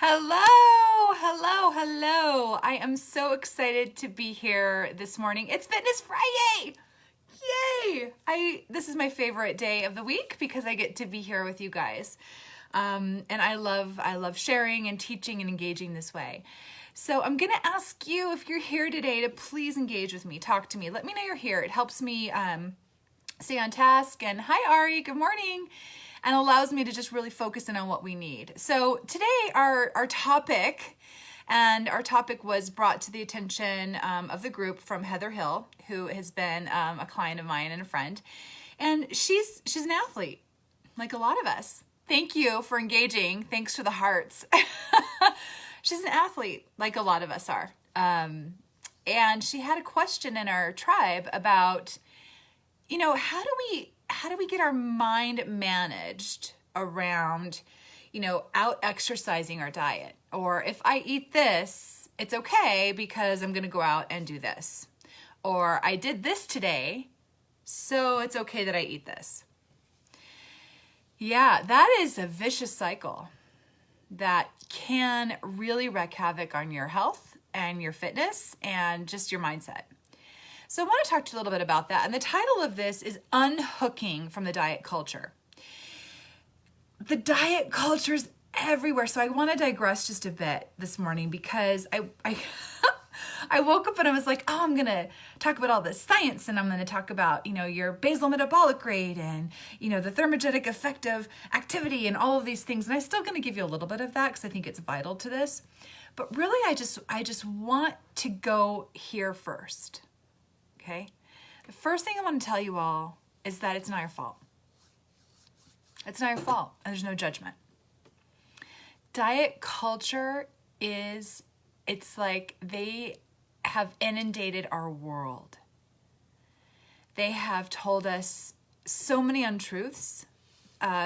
Hello, hello, hello. I am so excited to be here this morning. It's Fitness Friday. Yay! This is my favorite day of the week because I get to be here with you guys. And I love sharing and teaching and engaging this way. So I'm gonna ask you, if you're here today, to please engage with me, talk to me. Let me know you're here. It helps me stay on task. And hi, Ari, good morning. And allows me to just really focus in on what we need. So today our topic was brought to the attention of the group from Heather Hill, who has been a client of mine and a friend. And she's an athlete, like a lot of us. Thank you for engaging. Thanks for the hearts. She's an athlete, like a lot of us are. And she had a question in our tribe about, how do we get our mind managed around, out exercising our diet? Or if I eat this, it's okay because I'm going to go out and do this. Or I did this today, so it's okay that I eat this. Yeah, that is a vicious cycle that can really wreak havoc on your health and your fitness and just your mindset. So I want to talk to you a little bit about that. And the title of this is Unhooking from the Diet Culture. The diet culture is everywhere. So I want to digress just a bit this morning because I woke up and I was like, oh, I'm going to talk about all this science, and I'm going to talk about, your basal metabolic rate and, the thermogenic effect of activity and all of these things. And I'm still going to give you a little bit of that because I think it's vital to this. But really, I just want to go here first. Okay? The first thing I want to tell you all is that it's not your fault. It's not your fault, and there's no judgment. Diet culture it's like they have inundated our world. They have told us so many untruths.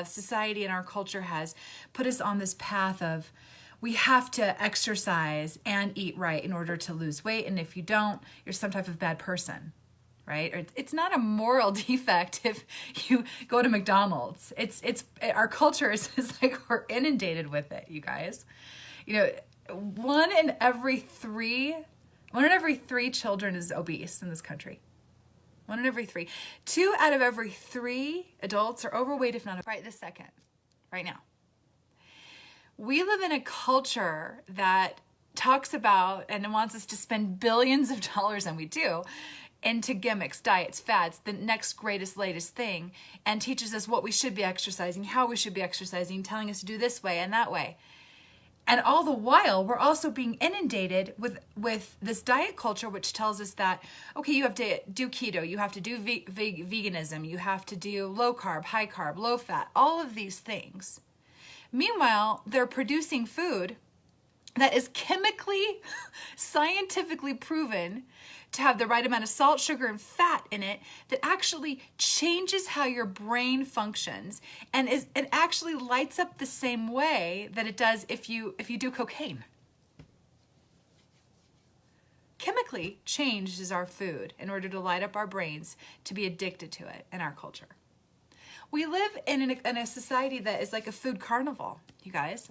Society and our culture has put us on this path of we have to exercise and eat right in order to lose weight. And if you don't, you're some type of bad person, right? Or it's not a moral defect if you go to McDonald's. Our culture is like we're inundated with it, you guys. One in every three children is obese in this country. 1 in every 3. 2 out of every 3 adults are overweight, if not right this second, right now. We live in a culture that talks about and wants us to spend billions of dollars, and we do, into gimmicks, diets, fads, the next greatest, latest thing, and teaches us what we should be exercising, how we should be exercising, telling us to do this way and that way. And all the while, we're also being inundated with this diet culture, which tells us that, okay, you have to do keto, you have to do veganism, you have to do low carb, high carb, low fat, all of these things. Meanwhile, they're producing food that is chemically, scientifically proven to have the right amount of salt, sugar, and fat in it that actually changes how your brain functions, and it actually lights up the same way that it does if you do cocaine. Chemically changes our food in order to light up our brains to be addicted to it in our culture. We live in a society that is like a food carnival, you guys.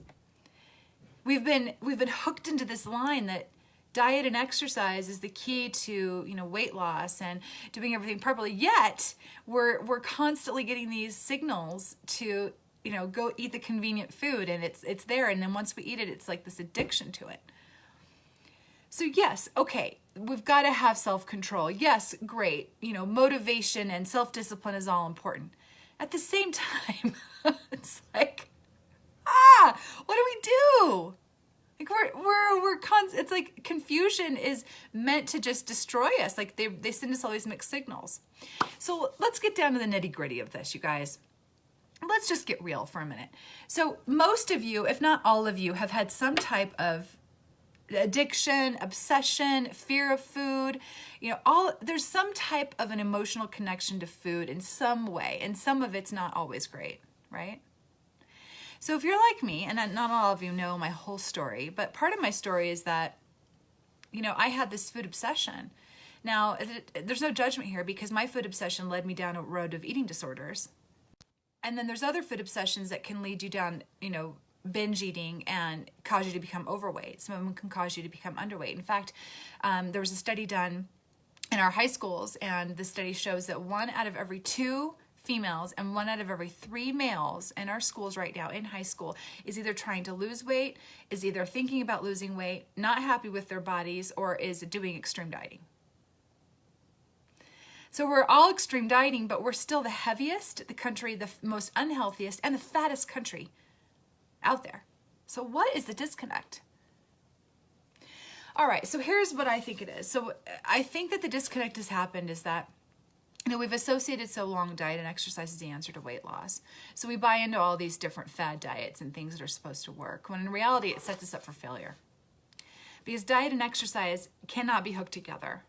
We've been hooked into this line that diet and exercise is the key to weight loss and doing everything properly. Yet we're constantly getting these signals to go eat the convenient food, and it's there, and then once we eat it, it's like this addiction to it. So yes, okay, we've got to have self-control. Yes, great. Motivation and self-discipline is all important. At the same time, it's like, what do we do? Like it's like confusion is meant to just destroy us. Like they send us all these mixed signals. So let's get down to the nitty gritty of this, you guys. Let's just get real for a minute. So most of you, if not all of you, have had some type of addiction, obsession, fear of food, there's some type of an emotional connection to food in some way, and some of it's not always great, right? So if you're like me, and not all of you know my whole story, but part of my story is that, I had this food obsession. Now, there's no judgment here because my food obsession led me down a road of eating disorders. And then there's other food obsessions that can lead you down, binge eating and cause you to become overweight. Some of them can cause you to become underweight. In fact, there was a study done in our high schools, and the study shows that 1 out of every 2 females and 1 out of every 3 males in our schools right now in high school is either trying to lose weight, is either thinking about losing weight, not happy with their bodies, or is doing extreme dieting. So we're all extreme dieting, but we're still the heaviest, the country, the most unhealthiest, and the fattest country out there. So what is the disconnect? All right, so here's what I think it is. So I think that the disconnect has happened is that, we've associated so long diet and exercise as the answer to weight loss. So we buy into all these different fad diets and things that are supposed to work, when in reality it sets us up for failure. Because diet and exercise cannot be hooked together.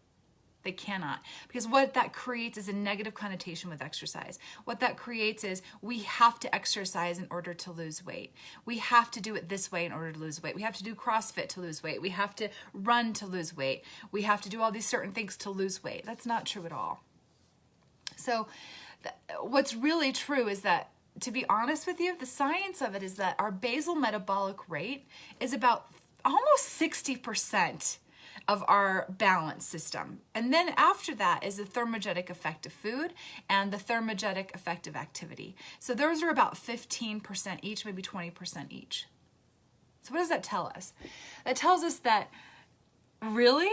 They cannot. Because what that creates is a negative connotation with exercise. What that creates is we have to exercise in order to lose weight. We have to do it this way in order to lose weight. We have to do CrossFit to lose weight. We have to run to lose weight. We have to do all these certain things to lose weight. That's not true at all. So what's really true is that, to be honest with you, the science of it is that our basal metabolic rate is about almost 60% of our balance system. And then after that is the thermogenic effect of food and the thermogenic effect of activity. So those are about 15% each, maybe 20% each. So what does that tell us? That tells us that really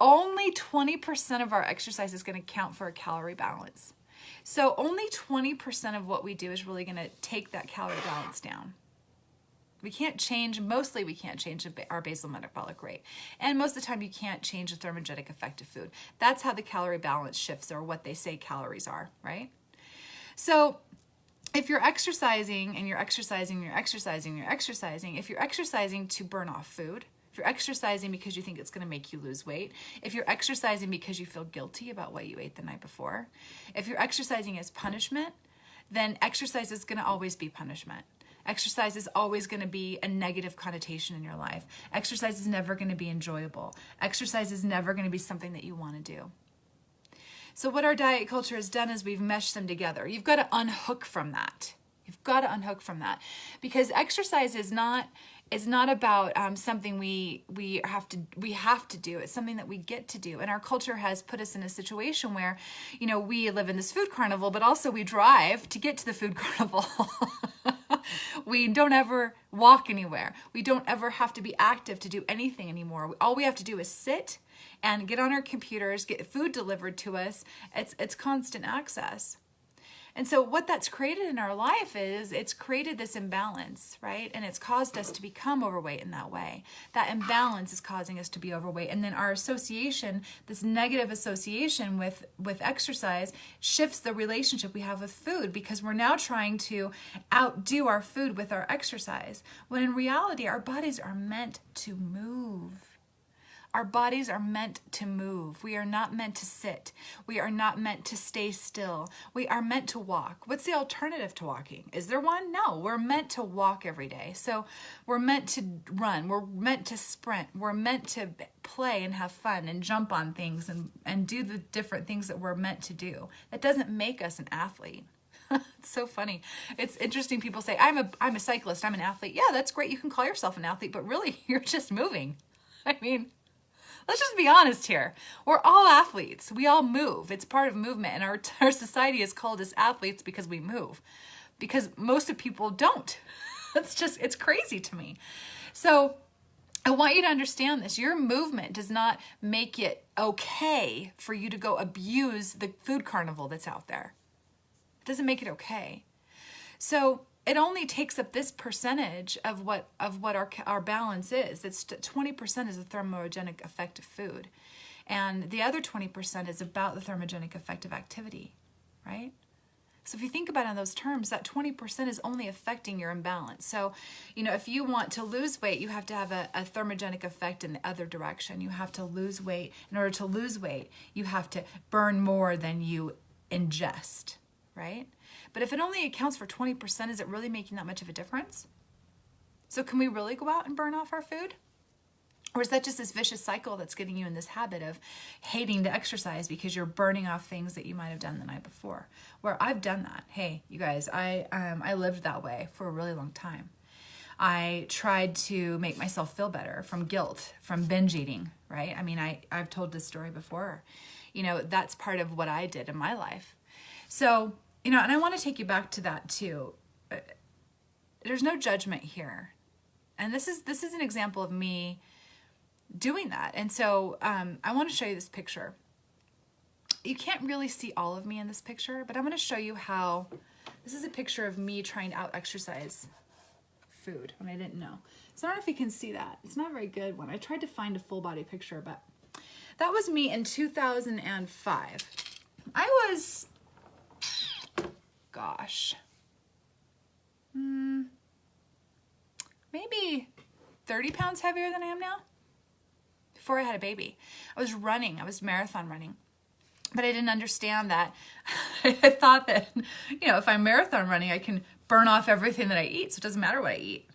only 20% of our exercise is going to count for a calorie balance. So only 20% of what we do is really going to take that calorie balance down. We can't change, mostly we can't change our basal metabolic rate. And most of the time you can't change the thermogenic effect of food. That's how the calorie balance shifts, or what they say calories are, right? So if you're exercising and you're exercising, you're exercising, you're exercising, if you're exercising to burn off food, if you're exercising because you think it's going to make you lose weight, if you're exercising because you feel guilty about what you ate the night before, if you're exercising as punishment, then exercise is going to always be punishment. Exercise is always going to be a negative connotation in your life. Exercise is never going to be enjoyable. Exercise is never going to be something that you want to do. So what our diet culture has done is we've meshed them together. You've got to unhook from that. You've got to unhook from that, because exercise is not about something we have to do. It's something that we get to do. And our culture has put us in a situation where, we live in this food carnival, but also we drive to get to the food carnival. We don't ever walk anywhere. We don't ever have to be active to do anything anymore. All we have to do is sit and get on our computers, get food delivered to us. It's constant access. And so what that's created in our life is it's created this imbalance, right? And it's caused us to become overweight in that way. That imbalance is causing us to be overweight. And then our association, this negative association with exercise, shifts the relationship we have with food, because we're now trying to outdo our food with our exercise, when in reality, our bodies are meant to move. Our bodies are meant to move. We are not meant to sit. We are not meant to stay still. We are meant to walk. What's the alternative to walking? Is there one? No, we're meant to walk every day. So we're meant to run. We're meant to sprint. We're meant to play and have fun and jump on things and do the different things that we're meant to do. That doesn't make us an athlete. It's so funny. It's interesting. People say, I'm a cyclist. I'm an athlete. Yeah, that's great. You can call yourself an athlete, but really you're just moving. I mean, let's just be honest here. We're all athletes. We all move. It's part of movement. And our society has called us athletes because we move. Because most of people don't. It's crazy to me. So I want you to understand this. Your movement does not make it okay for you to go abuse the food carnival that's out there. It doesn't make it okay. So it only takes up this percentage of what our balance is. It's 20% is the thermogenic effect of food. And the other 20% is about the thermogenic effect of activity, right? So if you think about it in those terms, that 20% is only affecting your imbalance. So, if you want to lose weight, you have to have a thermogenic effect in the other direction. You have to lose weight. In order to lose weight, you have to burn more than you ingest, right? But if it only accounts for 20%, is it really making that much of a difference? So can we really go out and burn off our food? Or is that just this vicious cycle that's getting you in this habit of hating to exercise because you're burning off things that you might have done the night before? Where I've done that. Hey, you guys, I lived that way for a really long time. I tried to make myself feel better from guilt, from binge eating, right? I mean, I've told this story before. You know, that's part of what I did in my life. So, you know, and I want to take you back to that too. There's no judgment here. And this is an example of me doing that. And so I want to show you this picture. You can't really see all of me in this picture, but I'm going to show you how this is a picture of me trying to out exercise food when I didn't know. So I don't know if you can see that. It's not a very good one. I tried to find a full body picture, but that was me in 2005. I was, gosh, maybe 30 pounds heavier than I am now. Before I had a baby, I was marathon running, but I didn't understand that. I thought that, you know, if I'm marathon running, I can burn off everything that I eat, so it doesn't matter what I eat.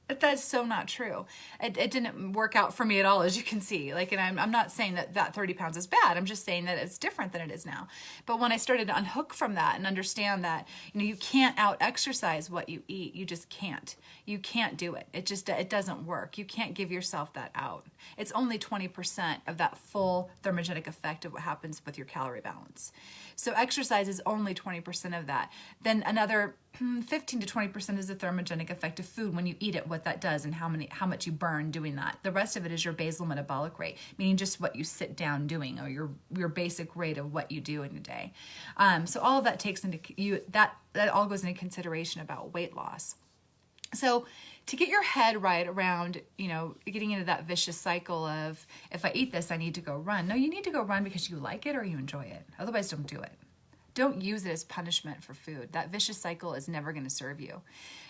But that's so not true. It didn't work out for me at all, as you can see. Like, and I'm not saying that 30 pounds is bad. I'm just saying that it's different than it is now. But when I started to unhook from that and understand that, you know, you can't out exercise what you eat. You just can't. You can't do it. It doesn't work. You can't give yourself that out. It's only 20% of that full thermogenic effect of what happens with your calorie balance. So exercise is only 20% of that. Then another 15 to 20% is the thermogenic effect of food when you eat it, what that does and how much you burn doing that. The rest of it is your basal metabolic rate, meaning just what you sit down doing, or your basic rate of what you do in a day. So all of that takes into that all goes into consideration about weight loss. So to get your head right around, you know, getting into that vicious cycle of, if I eat this, I need to go run. No, you need to go run because you like it or you enjoy it. Otherwise, don't do it. Don't use it as punishment for food. That vicious cycle is never going to serve you.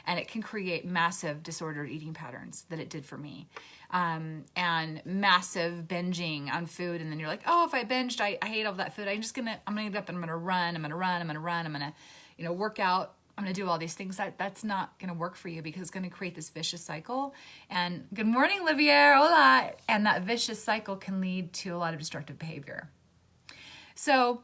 And it can create massive disordered eating patterns that it did for me. And massive binging on food. And then you're like, oh, if I binged, I hate all that food. I'm going to get up and I'm going to run. I'm going to, you know, work out. I'm going to do all these things. That's not going to work for you because it's going to create this vicious cycle. And good morning, Olivier. Hola. And that vicious cycle can lead to a lot of destructive behavior. So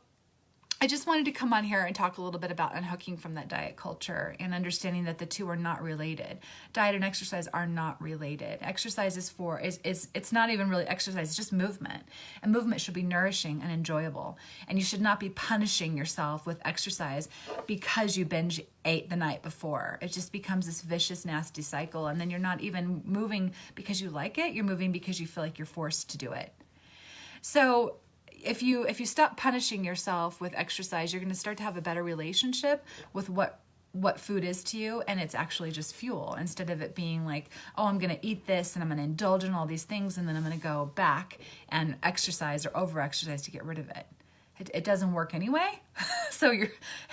I just wanted to come on here and talk a little bit about unhooking from that diet culture and understanding that the two are not related. Diet and exercise are not related. Exercise it's not even really exercise, it's just movement. And movement should be nourishing and enjoyable. And you should not be punishing yourself with exercise because you binge ate the night before. It just becomes this vicious, nasty cycle. And then you're not even moving because you like it, you're moving because you feel like you're forced to do it. So if you stop punishing yourself with exercise, you're going to start to have a better relationship with what food is to you, and it's actually just fuel, instead of it being like, oh, I'm going to eat this and I'm going to indulge in all these things and then I'm going to go back and exercise or over-exercise to get rid of it. It doesn't work anyway. So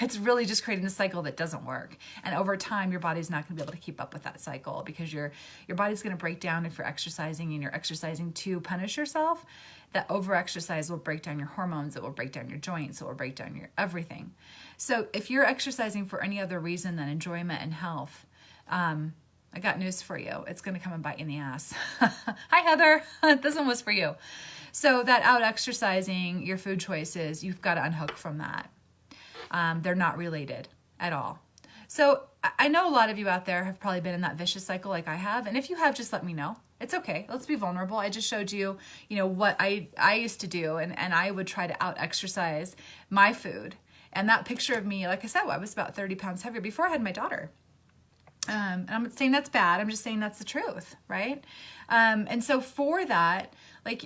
it's really just creating a cycle that doesn't work. And over time, your body's not going to be able to keep up with that cycle because your body's going to break down if you're exercising and you're exercising to punish yourself. That over-exercise will break down your hormones. It will break down your joints. It will break down your everything. So if you're exercising for any other reason than enjoyment and health, I got news for you. It's going to come and bite you in the ass. Hi, Heather. This one was for you. So that out exercising your food choices, you've got to unhook from that. They're not related at all. So I know a lot of you out there have probably been in that vicious cycle like I have. And if you have, just let me know. It's okay. Let's be vulnerable. I just showed you, what I used to do. And I would try to out exercise my food. And that picture of me, like I said, I was about 30 pounds heavier before I had my daughter. And I'm not saying that's bad. I'm just saying that's the truth, right? And so for that, like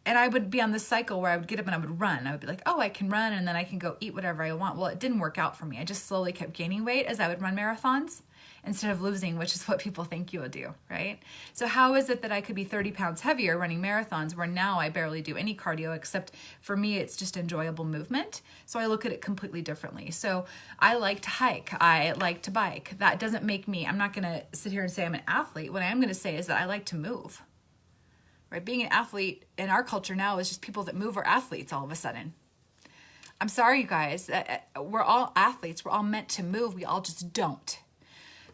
and I would be on this cycle where I would get up and I would run. I would be like, oh, I can run and then I can go eat whatever I want. Well, it didn't work out for me. I just slowly kept gaining weight as I would run marathons instead of losing, which is what people think you will do, right? So how is it that I could be 30 pounds heavier running marathons where now I barely do any cardio, except for me, it's just enjoyable movement. So I look at it completely differently. So I like to hike. I like to bike. That doesn't make me, I'm not going to sit here and say I'm an athlete. What I am going to say is that I like to move. Right? Being an athlete in our culture now is just people that move are athletes all of a sudden. I'm sorry, you guys. We're all athletes. We're all meant to move. We all just don't.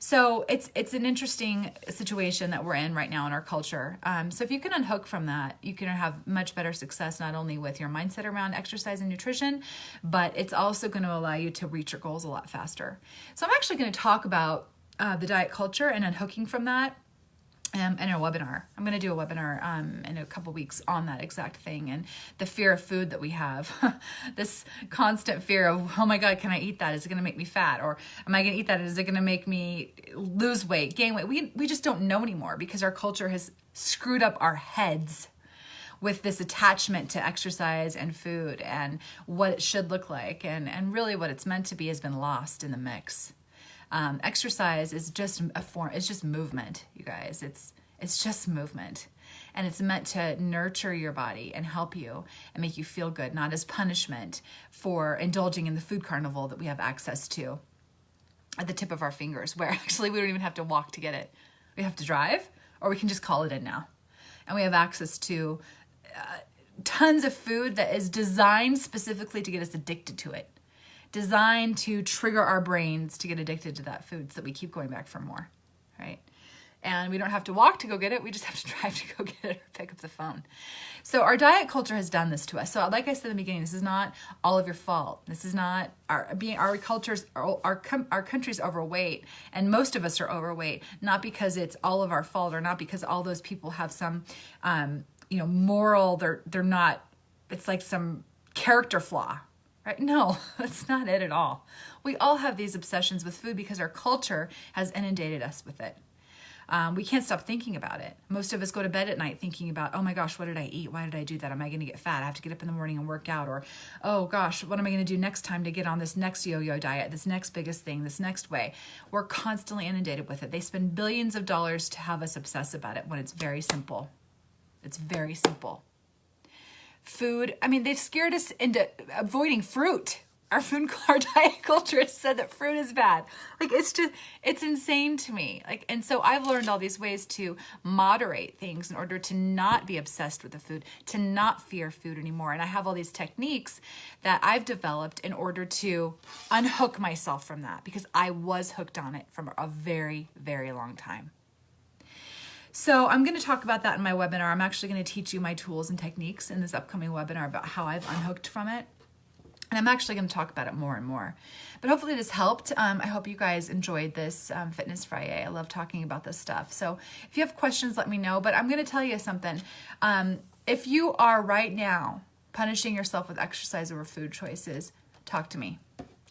So it's an interesting situation that we're in right now in our culture. So if you can unhook from that, you can have much better success, not only with your mindset around exercise and nutrition, but it's also going to allow you to reach your goals a lot faster. So I'm actually going to talk about the diet culture and unhooking from that in a webinar. I'm going to do a webinar in a couple weeks on that exact thing, and the fear of food that we have. This constant fear of, oh my God, can I eat that? Is it going to make me fat? Or am I going to eat that? Is it going to make me lose weight, gain weight? We just don't know anymore because our culture has screwed up our heads with this attachment to exercise and food and what it should look like. And really what it's meant to be has been lost in the mix. Exercise is just a form, it's just movement, you guys. It's just movement. And it's meant to nurture your body and help you and make you feel good, not as punishment for indulging in the food carnival that we have access to at the tip of our fingers, where actually we don't even have to walk to get it. We have to drive, or we can just call it in now. And we have access to tons of food that is designed specifically to get us addicted to it. Designed to trigger our brains to get addicted to that food so that we keep going back for more, right? And we don't have to walk to go get it. We just have to drive to go get it or pick up the phone. So our diet culture has done this to us. So like I said in the beginning, this is not all of your fault. This is not our cultures, our country's overweight, and most of us are overweight, not because it's all of our fault or not because all those people have some, moral, they're not, it's like some character flaw. Right? No, that's not it at all. We all have these obsessions with food because our culture has inundated us with it. We can't stop thinking about it. Most of us go to bed at night thinking about, oh my gosh, what did I eat? Why did I do that? Am I going to get fat? I have to get up in the morning and work out. Or, oh gosh, what am I going to do next time to get on this next yo-yo diet, this next biggest thing, this next way? We're constantly inundated with it. They spend billions of dollars to have us obsess about it when it's very simple. It's very simple. Food, they've scared us into avoiding fruit. Our diet culture has said that fruit is bad. It's insane to me. And so I've learned all these ways to moderate things in order to not be obsessed with the food, to not fear food anymore. And I have all these techniques that I've developed in order to unhook myself from that, because I was hooked on it for a very, very long time. So I'm going to talk about that in my webinar. I'm actually going to teach you my tools and techniques in this upcoming webinar about how I've unhooked from it. And I'm actually going to talk about it more and more. But hopefully this helped. I hope you guys enjoyed this Fitness Friday. I love talking about this stuff. So if you have questions, let me know. But I'm going to tell you something. If you are right now punishing yourself with exercise over food choices, talk to me.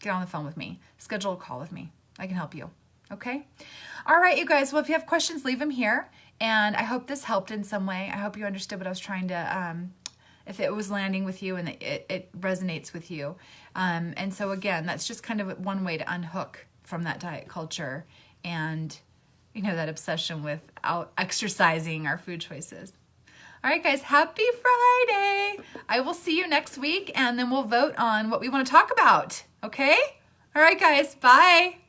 Get on the phone with me. Schedule a call with me. I can help you. Okay? All right, you guys. Well, if you have questions, leave them here. And I hope this helped in some way. I hope you understood what I was trying to, if it was landing with you and it resonates with you. And so again, that's just kind of one way to unhook from that diet culture and, that obsession with exercising our food choices. All right, guys, happy Friday. I will see you next week, and then we'll vote on what we want to talk about. Okay? All right, guys, bye.